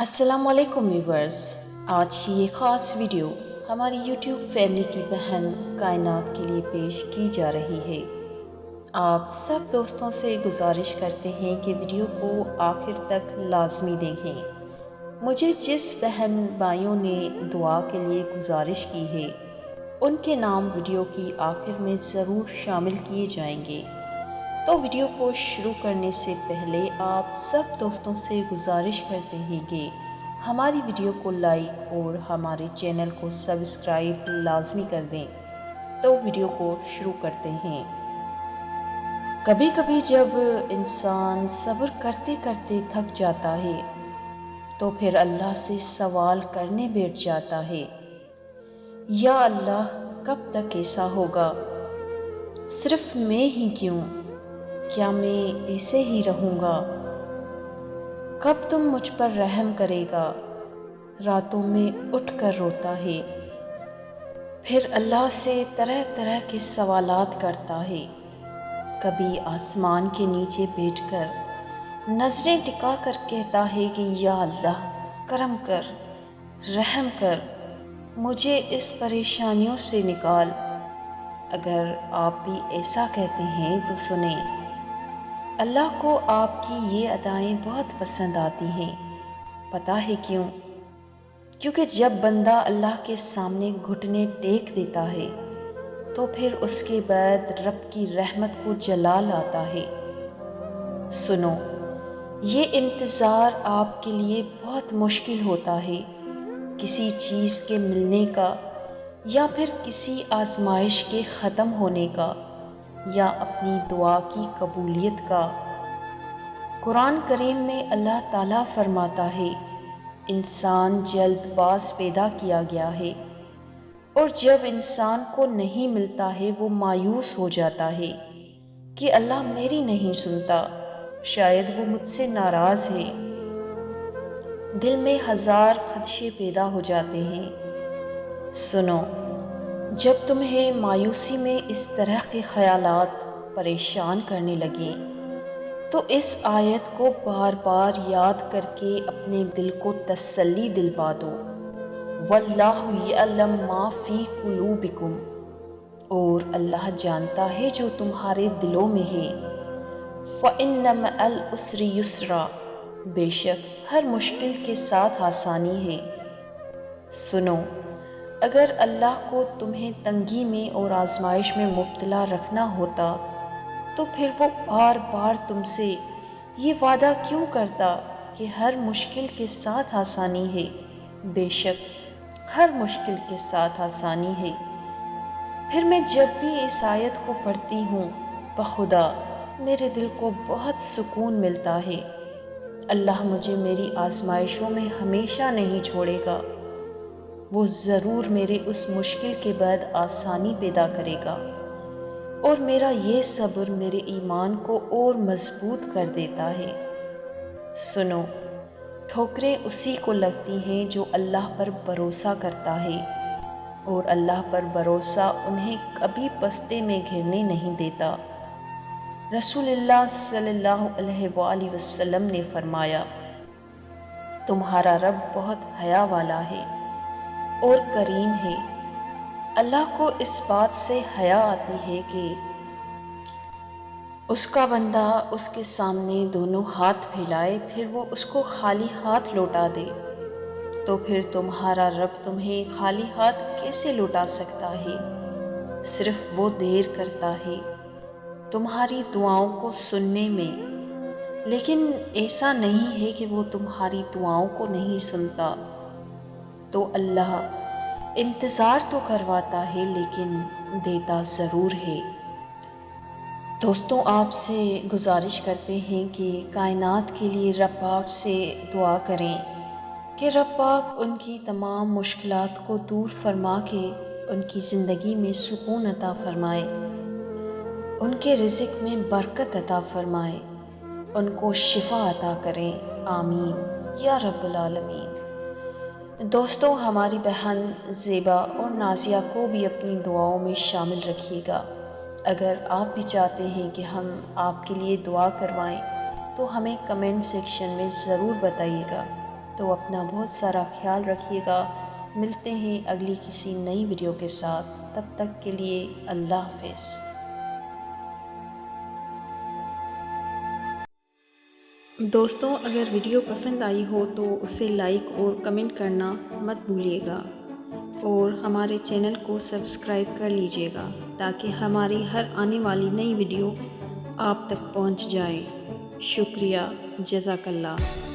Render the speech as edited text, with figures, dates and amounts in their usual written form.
السلام علیکم ویورز، آج کی یہ خاص ویڈیو ہماری یوٹیوب فیملی کی بہن کائنات کے لیے پیش کی جا رہی ہے۔ آپ سب دوستوں سے گزارش کرتے ہیں کہ ویڈیو کو آخر تک لازمی دیکھیں۔ مجھے جس بہن بھائیوں نے دعا کے لیے گزارش کی ہے ان کے نام ویڈیو کی آخر میں ضرور شامل کیے جائیں گے۔ تو ویڈیو کو شروع کرنے سے پہلے آپ سب دوستوں سے گزارش کرتے ہیں کہ ہماری ویڈیو کو لائک اور ہمارے چینل کو سبسکرائب لازمی کر دیں۔ تو ویڈیو کو شروع کرتے ہیں۔ کبھی کبھی جب انسان صبر کرتے کرتے تھک جاتا ہے تو پھر اللہ سے سوال کرنے بیٹھ جاتا ہے، یا اللہ کب تک ایسا ہوگا؟ صرف میں ہی کیوں؟ کیا میں ایسے ہی رہوں گا؟ کب تم مجھ پر رحم کرے گا؟ راتوں میں اٹھ کر روتا ہے، پھر اللہ سے طرح طرح کے سوالات کرتا ہے۔ کبھی آسمان کے نیچے بیٹھ کر نظریں ٹکا کر کہتا ہے کہ یا اللہ کرم کر، رحم کر، مجھے اس پریشانیوں سے نکال۔ اگر آپ بھی ایسا کہتے ہیں تو سنیں، اللہ کو آپ کی یہ ادائیں بہت پسند آتی ہیں۔ پتہ ہے کیوں؟ کیونکہ جب بندہ اللہ کے سامنے گھٹنے ٹیک دیتا ہے تو پھر اس کے بعد رب کی رحمت کو جلال آتا ہے۔ سنو، یہ انتظار آپ کے لیے بہت مشکل ہوتا ہے، کسی چیز کے ملنے کا، یا پھر کسی آزمائش کے ختم ہونے کا، یا اپنی دعا کی قبولیت کا۔ قرآن کریم میں اللہ تعالیٰ فرماتا ہے، انسان جلد باز پیدا کیا گیا ہے، اور جب انسان کو نہیں ملتا ہے وہ مایوس ہو جاتا ہے کہ اللہ میری نہیں سنتا، شاید وہ مجھ سے ناراض ہے۔ دل میں ہزار خدشے پیدا ہو جاتے ہیں۔ سنو، جب تمہیں مایوسی میں اس طرح کے خیالات پریشان کرنے لگیں تو اس آیت کو بار بار یاد کر کے اپنے دل کو تسلی دلوا دو، واللہ یعلم ما فی قلوبکم، اور اللہ جانتا ہے جو تمہارے دلوں میں ہے۔ فإن مع العسر یسرا، بے شک ہر مشکل کے ساتھ آسانی ہے۔ سنو، اگر اللہ کو تمہیں تنگی میں اور آزمائش میں مبتلا رکھنا ہوتا تو پھر وہ بار بار تم سے یہ وعدہ کیوں کرتا کہ ہر مشکل کے ساتھ آسانی ہے؟ بے شک ہر مشکل کے ساتھ آسانی ہے۔ پھر میں جب بھی اس آیت کو پڑھتی ہوں بخدا میرے دل کو بہت سکون ملتا ہے۔ اللہ مجھے میری آزمائشوں میں ہمیشہ نہیں چھوڑے گا، وہ ضرور میرے اس مشکل کے بعد آسانی پیدا کرے گا، اور میرا یہ صبر میرے ایمان کو اور مضبوط کر دیتا ہے۔ سنو، ٹھوکریں اسی کو لگتی ہیں جو اللہ پر بھروسہ کرتا ہے، اور اللہ پر بھروسہ انہیں کبھی پستے میں گرنے نہیں دیتا۔ رسول اللہ صلی اللہ علیہ وآلہ وسلم نے فرمایا، تمہارا رب بہت حیا والا ہے اور کریم ہے۔ اللہ کو اس بات سے حیا آتی ہے کہ اس کا بندہ اس کے سامنے دونوں ہاتھ پھیلائے، پھر وہ اس کو خالی ہاتھ لوٹا دے۔ تو پھر تمہارا رب تمہیں خالی ہاتھ کیسے لوٹا سکتا ہے؟ صرف وہ دیر کرتا ہے تمہاری دعاؤں کو سننے میں، لیکن ایسا نہیں ہے کہ وہ تمہاری دعاؤں کو نہیں سنتا۔ تو اللہ انتظار تو کرواتا ہے لیکن دیتا ضرور ہے۔ دوستوں، آپ سے گزارش کرتے ہیں کہ کائنات کے لیے رب پاک سے دعا کریں کہ رب پاک ان کی تمام مشکلات کو دور فرما کے ان کی زندگی میں سکون عطا فرمائے، ان کے رزق میں برکت عطا فرمائے، ان کو شفا عطا کریں، آمین یا رب العالمین۔ دوستوں، ہماری بہن زیبا اور نازیہ کو بھی اپنی دعاؤں میں شامل رکھیے گا۔ اگر آپ بھی چاہتے ہیں کہ ہم آپ کے لیے دعا کروائیں تو ہمیں کمنٹ سیکشن میں ضرور بتائیے گا۔ تو اپنا بہت سارا خیال رکھیے گا۔ ملتے ہیں اگلی کسی نئی ویڈیو کے ساتھ، تب تک کے لیے اللہ حافظ۔ دوستوں اگر ویڈیو پسند آئی ہو تو اسے لائک اور کمنٹ کرنا مت بھولیے گا، اور ہمارے چینل کو سبسکرائب کر لیجیے گا تاکہ ہماری ہر آنے والی نئی ویڈیو آپ تک پہنچ جائے۔ شکریہ، جزاک اللہ۔